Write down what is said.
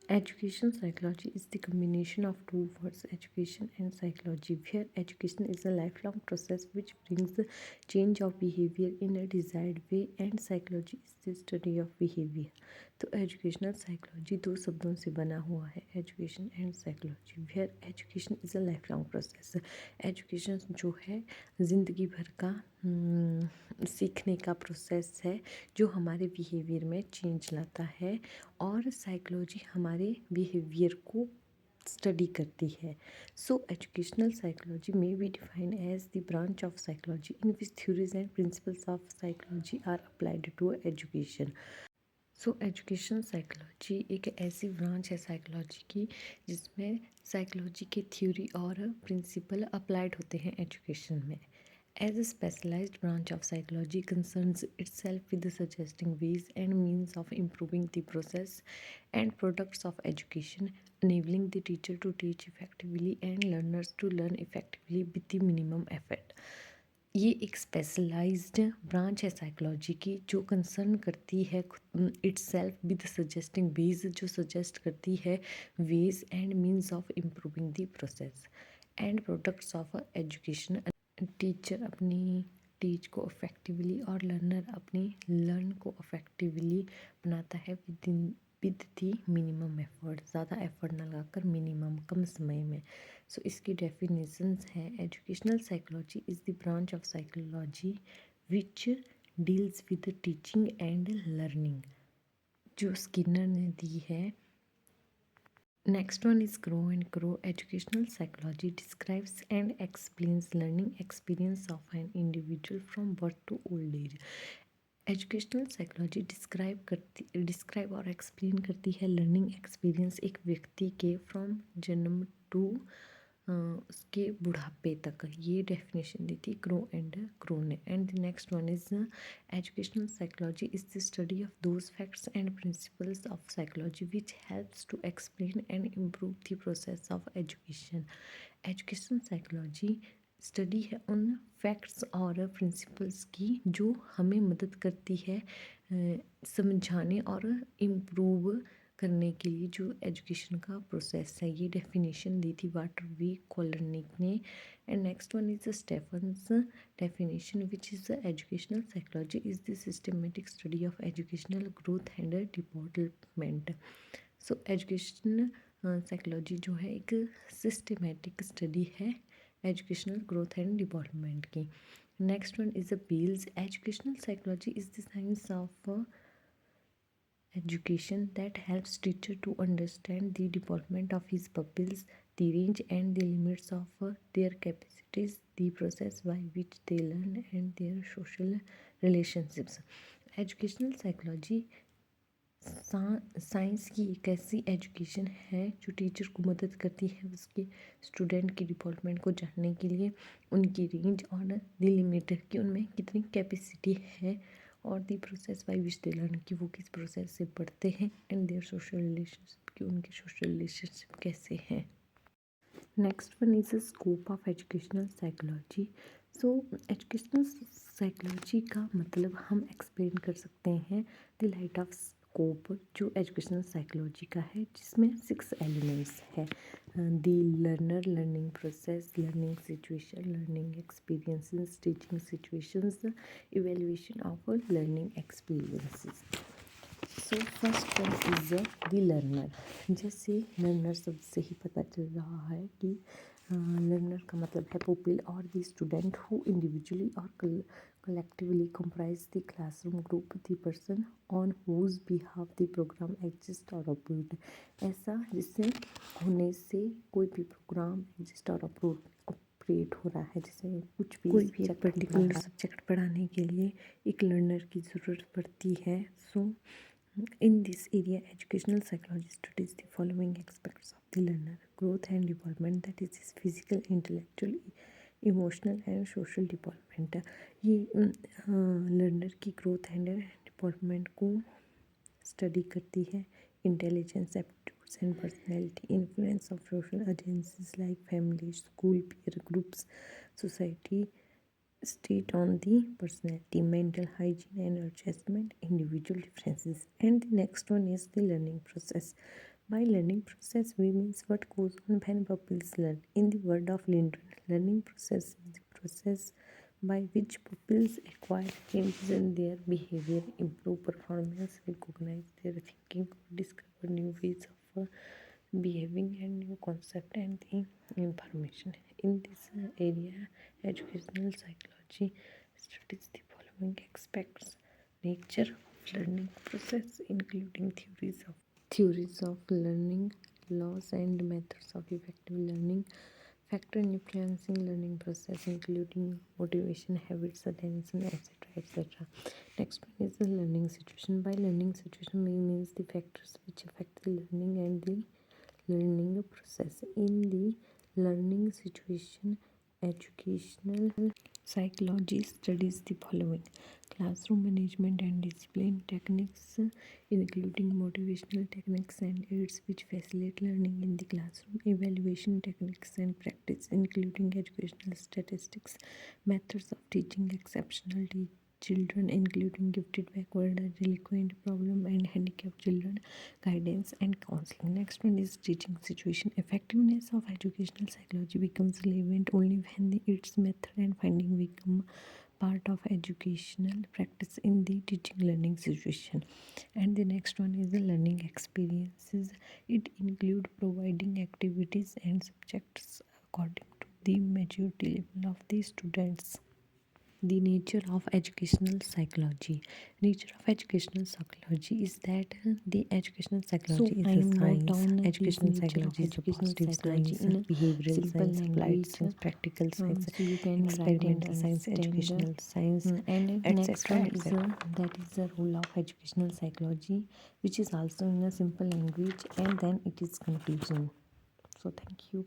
Education psychology is the combination of two words, education and psychology, where education is a lifelong process which brings the change of behavior in a desired way, and psychology is the study of behavior. तो educational psychology दो शब्दों से बना हुआ है, education and psychology, where education is a life long process. Education जो है ज़िंदगी भर का सीखने का प्रोसेस है जो हमारे बिहेवियर में चेंज लाता है, और साइकोलॉजी हमारे बिहेवियर को स्टडी करती है। So educational psychology may be defined as the branch of psychology in which theories and principles of psychology are applied to education. So education psychology एक ऐसी ब्रांच है साइकोलॉजी की जिसमें साइकोलॉजी के थ्योरी और प्रिंसिपल अप्लाइड होते हैं education में। As a specialized branch of psychology concerns itself with the suggesting ways and means of improving the process and products of education, enabling the teacher to teach effectively and learners to learn effectively with the minimum effort. ये एक specialised branch है psychology की जो concern करती है itself with suggesting ways, जो suggest करती है ways and means of improving the process and products of education. Teacher अपनी टीच को इफ़ेक्टिवली और लर्नर अपनी लर्न को इफ़ेक्टिवली बनाता है विद दी मिनिमम एफर्ट, ज़्यादा एफर्ट ना लगाकर मिनिमम कम समय में। सो इसकी डेफिनेशंस है, educational psychology is the branch of psychology which deals with teaching and learning, जो स्किनर ने दी है। Next one is Grow and Grow. Educational psychology describes and explains learning experience of an individual from birth to old age. Educational psychology describe और explain करती है learning experience एक व्यक्ति के from जन्म टू उसके बुढ़ापे तक। ये डेफिनेशन दी थी ग्रो ने। And the next one is educational psychology is the study of those facts and principles of psychology which helps to explain and improve the process of education. Education psychology study है उन facts और principles की जो हमें मदद करती है समझाने और इम्प्रूव करने के लिए जो एजुकेशन का प्रोसेस है। ये डेफिनेशन दी थी वाटर वी कॉलरनिक ने। And next one is definition which is the educational psychology is the systematic study of educational growth and development. So education psychology जो है एक सिस्टमेटिक स्टडी है एजुकेशनल ग्रोथ एंड डेवलपमेंट की। Next one is the Beals. Educational psychology is the science of education that helps teacher to understand the development of his pupils, the range and the limits of their capacities, the process by which they learn and their social relationships. Educational psychology science की एक ऐसी education है जो teacher को मदद करती है उसके स्टूडेंट की डेवलपमेंट को जानने के लिए, उनकी रेंज और डिलिमिटर की उनमें कितनी कैपेसिटी है, और the process by which they learn कि वो किस प्रोसेस से पढ़ते हैं, एंड देयर सोशल रिलेशनशिप कि उनके सोशल रिलेशनशिप कैसे हैं। Next one is the scope of educational psychology. So educational psychology का मतलब हम एक्सप्लेन कर सकते हैं द लाइट ऑफ स्कोप जो एजुकेशनल साइकोलॉजी का है, जिसमें 6 एलिमेंट्स है। The learner, learning process, learning situation, learning experiences, teaching situations, evaluation of learning experiences. So first one is the learner. जैसे लर्नर शब्द से ही पता चल रहा है कि लर्नर का मतलब है पुपिल और द स्टूडेंट हु इंडिविजुअली और collectively comprise the classroom group, the person on whose behalf the program exists or operate। ऐसा जिससे होने से कोई भी प्रोग्राम एग्जिस्ट और ऑपरेट हो रहा है, जैसे कोई भी एक पर्टिकुलर सब्जेक्ट पढ़ाने के लिए एक लर्नर की ज़रूरत पड़ती है। सो in this area, educational psychology studies the following aspects of the learner growth and development, that is his physical, intellectual, emotional and social development. ये लर्नर की ग्रोथ एंड डेवलपमेंट को स्टडी करती है। Intelligence, aptitudes and personality, influence of social agencies like family, school, peer groups, society state on the personality, mental hygiene and adjustment, individual differences. And the next one is the learning process. By learning process, we means what goes on when pupils learn. In the word of Linden, learning process is the process by which pupils acquire changes in their behavior, improve performance, recognize their thinking, or discover new ways of behaving and new concept and the information. In this area, educational psychology studies the following aspects: nature of learning process, including theories of learning, laws and methods of effective learning, factor influencing learning process, including motivation, habits, attention, etc. etc. Next one is the learning situation. By learning situation, we means the factors which affect the learning and the learning process. In the learning situation, educational psychology studies the following: classroom management and discipline techniques, including motivational techniques and aids which facilitate learning in the classroom, evaluation techniques and practice, including educational statistics, methods of teaching exceptional children, including gifted, backward, delinquent, problem and handicapped children, guidance and counseling. Next one is teaching situation. Effectiveness of educational psychology becomes relevant only when its method and finding become part of educational practice in the teaching learning situation. And the next one is the learning experiences. It include providing activities and subjects according to the maturity level of the students. The nature of educational psychology. Nature of educational psychology is that the educational psychology is I a am note science. down this Educational nature of psychology is a educational positive psychology science, in a behavioral simple science, applied language, science, practical science, so you can write and experimental science, understand. educational science, And next etc. one is etc. That is the role of educational psychology, which is also in a simple language, and then it is conclusion. So thank you.